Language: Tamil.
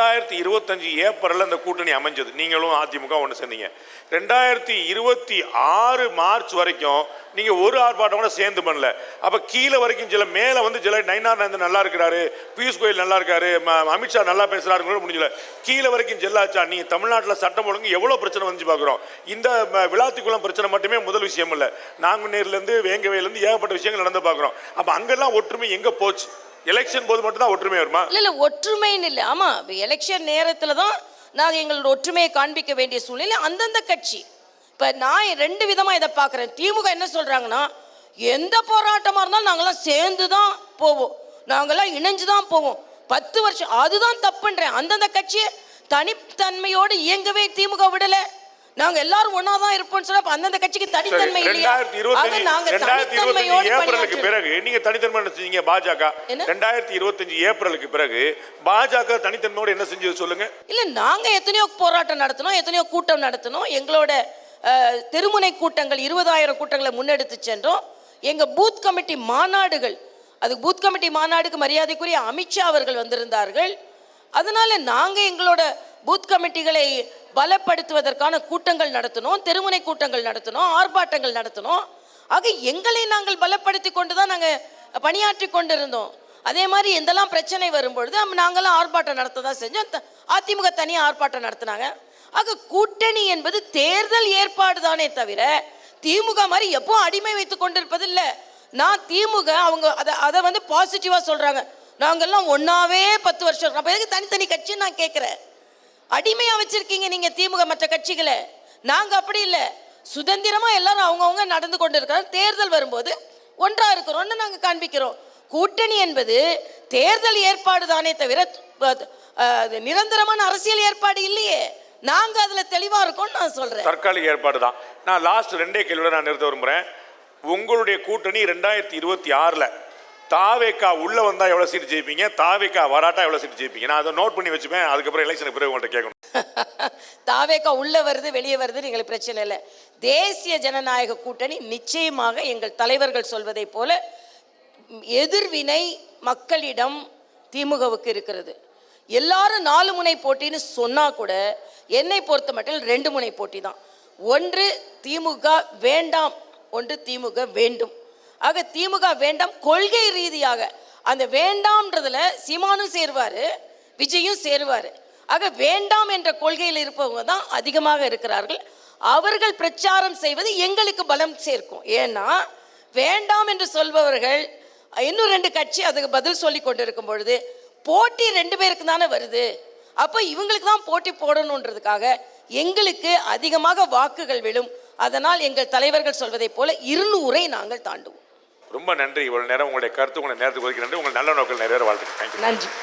2025 ஏப்ரலில் அந்த கூட்டணி அமைஞ்சது. நீங்களும் அதிமுக ஒன்று சேர்ந்தீங்க. 2026 மார்ச் வரைக்கும் நீங்கள் ஒரு ஆர்ப்பாட்டம் கூட சேர்ந்து பண்ணல. அப்போ கீழே வரைக்கும் சில மேலே வந்து சில நயினார் நாயந்தன் நல்லா இருக்கிறாரு, பியூஷ் கோயல் நல்லா இருக்காரு, அமித்ஷா நல்லா பேசுகிறாருன்னு முடிஞ்சல. கீழே வரைக்கும் ஜெல்லாச்சா. நீங்கள் தமிழ்நாட்டில் சட்டம் ஒழுங்கு எவ்வளோ பிரச்சனை வந்து பார்க்குறோம். இந்த விழாத்திக்குளம் பிரச்சனை மட்டுமே முதல் விஷயம் இல்லை. நாங்குநேர்லேருந்து வேங்கவையிலேருந்து ஏகப்பட்ட விஷயங்கள் நடந்து பார்க்குறோம். அப்போ அங்கெல்லாம் ஒற்றுமை எங்கே போச்சு? எலெக்ஷன் போது மட்டும் தான் ஒற்றுமை வருமா? இல்ல ஒற்றுமைன்னு இல்லை. ஆமா, எலெக்ஷன் நேரத்துல தான் நாங்கள் எங்களோட ஒற்றுமையை காண்பிக்க வேண்டிய சூழ்நிலை. அந்தந்த கட்சி இப்ப நான் ரெண்டு விதமா இதை பார்க்குறேன். திமுக என்ன சொல்றாங்கன்னா, எந்த போராட்டமா இருந்தாலும் நாங்களாம் சேர்ந்து தான் போவோம், நாங்களாம் இணைஞ்சு தான் போவோம். 10 வருஷம் அதுதான் தப்புன்றேன். அந்தந்த கட்சியை தனித்தன்மையோடு இயங்கவே திமுக விடலை. நாங்க எல்லாரும் ஒன்னா தான் இருப்போம்னு சொல்ல அந்தந்த கட்சிக்கு தனித்தன்மை இல்லையா? 2025 ஏப்ரலுக்கு பிறகு நீங்க தனித்தன்மை செஞ்சீங்க பாஜக. 2025 ஏப்ரலுக்கு பிறகு பாஜக தனித்தன்மையோட என்ன செஞ்சது சொல்லுங்க? இல்ல, நாங்க எத்தனையோ போராட்டம் நடத்தினோம், எத்தனையோ கூட்டம் நடத்தினோம். எங்களோட தெருமுனை கூட்டங்கள் 20,000 கூட்டங்களை முன்னெடுத்து சென்றோம். எங்க பூத் கமிட்டி மாநாடுகள், அது பூத் கமிட்டி மாநாடுக்கு மரியாதைக்குரிய அமித்ஷா அவர்கள் வந்திருந்தார்கள். அதனால நாங்க எங்களோட பூத் கமிட்டிகளை பலப்படுத்துவதற்கான கூட்டங்கள் நடத்தினோம், தெருமுனை கூட்டங்கள் நடத்தினோம், ஆர்ப்பாட்டங்கள் நடத்தினோம். ஆக எங்களை நாங்கள் பலப்படுத்தி கொண்டு தான் நாங்கள் பணியாற்றி கொண்டிருந்தோம். அதே மாதிரி எந்தெல்லாம் பிரச்சனை வரும்பொழுது நாங்களாம் ஆர்ப்பாட்டம் நடத்த தான் செஞ்சோம். அதிமுக தனியாக ஆர்ப்பாட்டம் நடத்தினாங்க. ஆக கூட்டணி என்பது தேர்தல் ஏற்பாடு தானே தவிர திமுக மாதிரி எப்போ அடிமை வைத்து கொண்டிருப்பது இல்லை. நான் திமுக அவங்க அதை வந்து பாசிட்டிவாக சொல்கிறாங்க. நாங்கள்லாம் ஒன்றாவே 10 வருஷம். அப்போ எதுக்கு தனித்தனி கட்சி நான் கேட்குறேன்? அடிமையாக வச்சிருக்கீங்க நீங்க திமுக மற்ற கட்சிகளை. நாங்க அப்படி இல்லை, சுதந்திரமா எல்லாரும் அவங்கவுங்க நடந்து கொண்டு இருக்கிறோம். தேர்தல் வரும்போது ஒன்றா இருக்கிறோம்னு நாங்க காண்பிக்கிறோம். கூட்டணி என்பது தேர்தல் ஏற்பாடு தானே தவிர நிரந்தரமான அரசியல் ஏற்பாடு இல்லையே. நாங்க அதுல தெளிவா இருக்கோம்னு நான் சொல்றேன். தற்காலிக ஏற்பாடு தான். நான் லாஸ்ட் 2 கேள்வியோட நான் நிறுத்த விரும்புறேன். உங்களுடைய கூட்டணி 2026ல் தாவேக்கா உள்ள வந்தா எவ்வளவு சீட் ஜெயிப்பீங்க, தாவேக்கா வராட்டா எவ்வளவு சீட் ஜெயிப்பீங்க? நான் அதை நோட் பண்ணி வச்சுப்பேன். அதுக்கப்புறம் எலெக்ஷனுக்கு பிறகு உங்கள்கிட்ட கேட்கணும். தாவேக்கா உள்ள வருது வெளியே வருது எங்களுக்கு பிரச்சனை இல்லை. தேசிய ஜனநாயக கூட்டணி நிச்சயமாக எங்கள் தலைவர்கள் சொல்வதை போல எதிர்வினை மக்களிடம் திமுகவுக்கு இருக்கிறது. எல்லாரும் 4 முனை போட்டின்னு சொன்னா கூட என்னை பொறுத்த மட்டும் 2 முனை போட்டி தான். ஒன்று திமுக வேண்டாம், ஒன்று திமுக வேண்டும். ஆக திமுக வேண்டாம் கொள்கை ரீதியாக அந்த வேண்டாம்ன்றதுல சீமானும் சேருவாரு, விஜயும் சேருவாரு. ஆக வேண்டாம் என்ற கொள்கையில் இருப்பவங்க தான் அதிகமாக இருக்கிறார்கள். அவர்கள் பிரச்சாரம் செய்வது எங்களுக்கு பலம் சேர்க்கும். ஏன்னா வேண்டாம் என்று சொல்பவர்கள் இன்னும் 2 கட்சி அதுக்கு பதில் சொல்லி கொண்டு இருக்கும் பொழுது போட்டி 2 பேருக்கு தானே வருது. அப்போ இவங்களுக்கு தான் போட்டி போடணுன்றதுக்காக எங்களுக்கு அதிகமாக வாக்குகள் விழும். அதனால் எங்கள் தலைவர்கள் சொல்வதை போல 200-ஐ நாங்கள் தாண்டுவோம். ரொம்ப நன்றி. இவ்வளவு நேரம் உங்களுடைய கருத்து, உங்களுடைய நேரத்துக்கு ஒதுக்கி நன்றி. உங்கள் நல்ல நோக்கில் நிறைவேற வாழ்த்துக்கள். நன்றி.